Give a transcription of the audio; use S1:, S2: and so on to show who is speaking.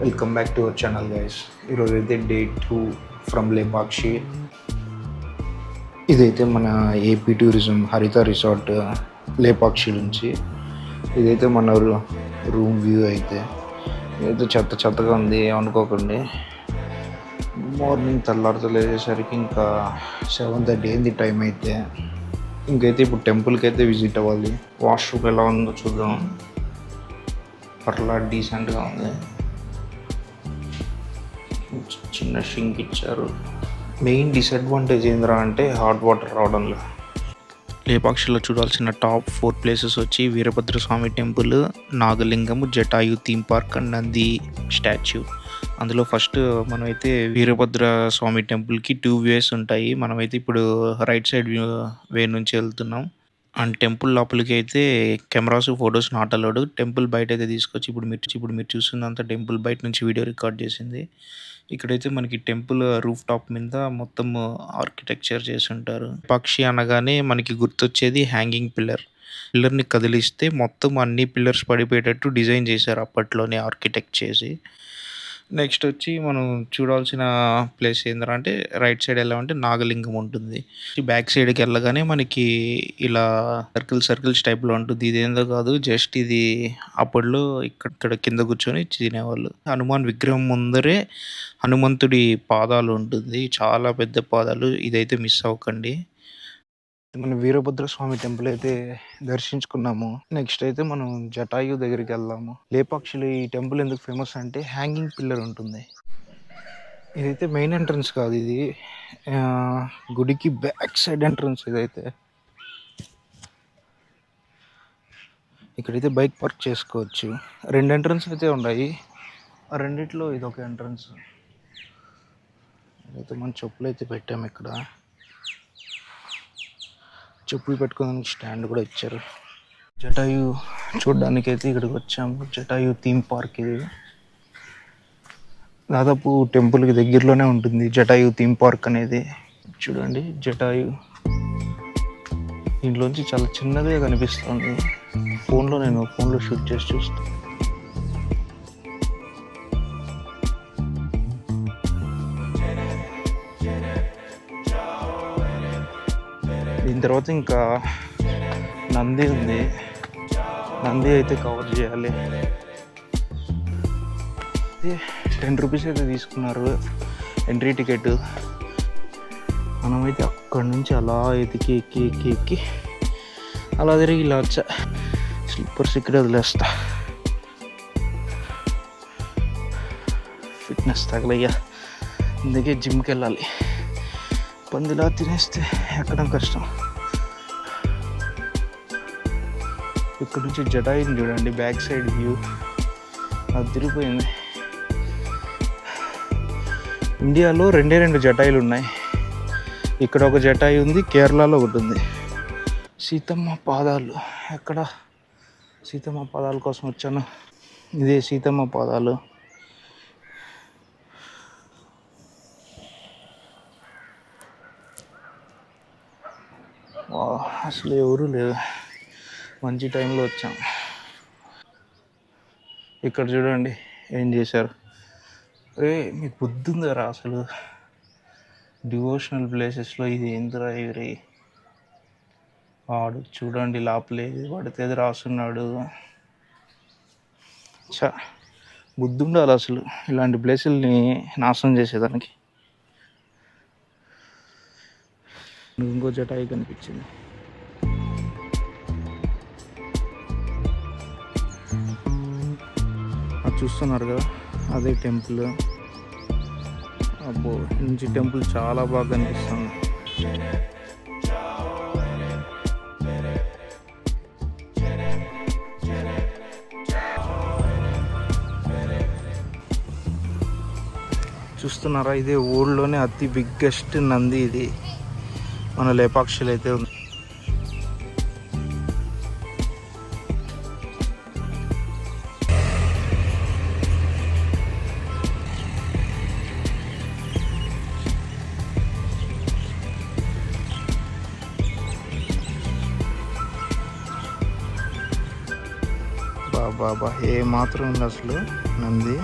S1: Welcome back to our channel guys. ఈరోజు అయితే day 2 from Lepakshi. ఇదైతే మన ఏపీ టూరిజం హరిత రిసార్ట్ లేపాక్షి నుంచి. ఇదైతే మన రూమ్ వ్యూ అయితే ఇదైతే చెత్తగా ఉంది, ఏమనుకోకండి. మార్నింగ్ తెల్లారితలేసరికి ఇంకా 7:30 అయింది టైం అయితే. ఇంకైతే ఇప్పుడు టెంపుల్కి అయితే విజిట్ అవ్వాలి. వాష్రూమ్ ఎలా ఉందో చూద్దాం. పర్లా డీసెంట్గా ఉంది. చిన్న షింక్ ఇచ్చారు. మెయిన్ డిసడ్వాంటేజ్ ఏంద్రా అంటే హాట్ వాటర్ రావడంలో. లేపాక్షిలో చూడాల్సిన టాప్ 4 ప్లేసెస్ వచ్చి Veerabhadraswamy temple, Nagalingam, Jatayu theme park and Nandi statue. అందులో ఫస్ట్ మనమైతే వీరభద్ర స్వామి టెంపుల్కి 2 వేస్ ఉంటాయి. మనమైతే ఇప్పుడు రైట్ సైడ్ వే నుంచి వెళ్తున్నాం. అండ్ టెంపుల్ లోపలికి అయితే cameras photos not allowed. Temple బయట అయితే తీసుకొచ్చి ఇప్పుడు మీరు చూస్తున్నంత టెంపుల్ బయట నుంచి వీడియో రికార్డ్ చేసింది. ఇక్కడైతే మనకి టెంపుల్ రూఫ్ టాప్ మీద మొత్తం ఆర్కిటెక్చర్ చేసి ఉంటారు. పక్షి అనగానే మనకి గుర్తొచ్చేది హ్యాంగింగ్ పిల్లర్ని కదిలిస్తే మొత్తం అన్ని పిల్లర్స్ పడిపోయేటట్టు డిజైన్ చేశారు అప్పట్లోనే ఆర్కిటెక్ట్ చేసి. నెక్స్ట్ వచ్చి మనం చూడాల్సిన ప్లేస్ ఏంటంటే రైట్ సైడ్ వెళ్ళామంటే నాగలింగం ఉంటుంది. బ్యాక్ సైడ్కి వెళ్ళగానే మనకి ఇలా సర్కిల్స్ టైప్లో ఉంటుంది. ఇదేందో కాదు, జస్ట్ ఇది అప్పట్లో ఇక్కడ కింద కూర్చొని తినేవాళ్ళు. హనుమాన్ విగ్రహం ముందరే హనుమంతుడి పాదాలు ఉంటుంది, చాలా పెద్ద పాదాలు. ఇదైతే మిస్ అవ్వకండి. మనం వీరభద్ర స్వామి టెంపుల్ అయితే దర్శించుకున్నాము. నెక్స్ట్ అయితే మనం జటాయు దగ్గరికి వెళ్దాము. లేపాక్షిలో ఈ టెంపుల్ ఎందుకు ఫేమస్ అంటే హ్యాంగింగ్ పిల్లర్ ఉంటుంది. ఇదైతే మెయిన్ ఎంట్రన్స్ కాదు, ఇది గుడికి బ్యాక్ సైడ్ ఎంట్రన్స్. ఇదైతే ఇక్కడైతే బైక్ పార్క్ చేసుకోవచ్చు. 2 ఎంట్రన్స్ అయితే ఉన్నాయి. ఆ రెండిట్లో ఇదొక ఎంట్రన్స్. అయితే మన చెప్పులు అయితే పెట్టాము. ఇక్కడ చెప్పులు పెట్టుకోవడానికి స్టాండ్ కూడా ఇచ్చారు. జటాయు చూడడానికి అయితే ఇక్కడికి వచ్చాము. జటాయు థీమ్ పార్క్ ఇది. దాదాపు టెంపుల్కి దగ్గరలోనే ఉంటుంది జటాయు థీమ్ పార్క్ అనేది. చూడండి జటాయు, దీంట్లోంచి చాలా చిన్నదిగా కనిపిస్తుంది. నేను ఫోన్లో షూట్ చేసి చూస్తాను. దీని తర్వాత ఇంకా నంది ఉంది. నంది అయితే కవర్ చేయాలి. 10 రూపీస్ అయితే తీసుకున్నారు ఎంట్రీ టికెట్. మనమైతే అక్కడి నుంచి అలా ఎక్కి అలా తిరిగి ఇలా వచ్చా. స్లిప్పర్స్ ఇక్కడ వదిలేస్తా, ఫిట్నెస్ తగలయ్యా. అందుకే జిమ్కి వెళ్ళాలి. పందిలా తినేస్తే ఎక్కడం కష్టం. ఇక్కడ నుంచి జటాయుని చూడండి, బ్యాక్ సైడ్ వ్యూ అది తిరిగిపోయింది. ఇండియాలో 2 జటాయులు ఉన్నాయి. ఇక్కడ ఒక జటాయు ఉంది, కేరళలో ఒకటి ఉంది. సీతమ్మ పాదాలు ఎక్కడ? సీతమ్మ పాదాల కోసం వచ్చాను. ఇదే సీతమ్మ పాదాలు. అసలు ఎవరు లేదు, మంచి టైంలో వచ్చాం. ఇక్కడ చూడండి ఏం చేశారు. మీకు బుద్ధి ఉందారా అసలు? డివోషనల్ ప్లేసెస్లో ఇది ఏందిరా ఇవి? వాడు చూడండి లోపలేదు, వాడితే రాస్తున్నాడు. బుద్ధి ఉండాలి అసలు ఇలాంటి ప్లేసుల్ని నాశనం చేసేదానికి. ఇంకో జటాయి కనిపించింది. అది చూస్తున్నారు కదా, అదే టెంపుల్. అబ్బో, నుంచి టెంపుల్ చాలా బాగా కనిపిస్తుంది. చూస్తున్నారా, ఇదే ఊళ్ళోనే అతి బిగ్గెస్ట్ నంది. ఇది మన లేపాక్షిలో అయితే ఉంది. బాబా ఏ మాత్రం ఉంది అసలు నంది.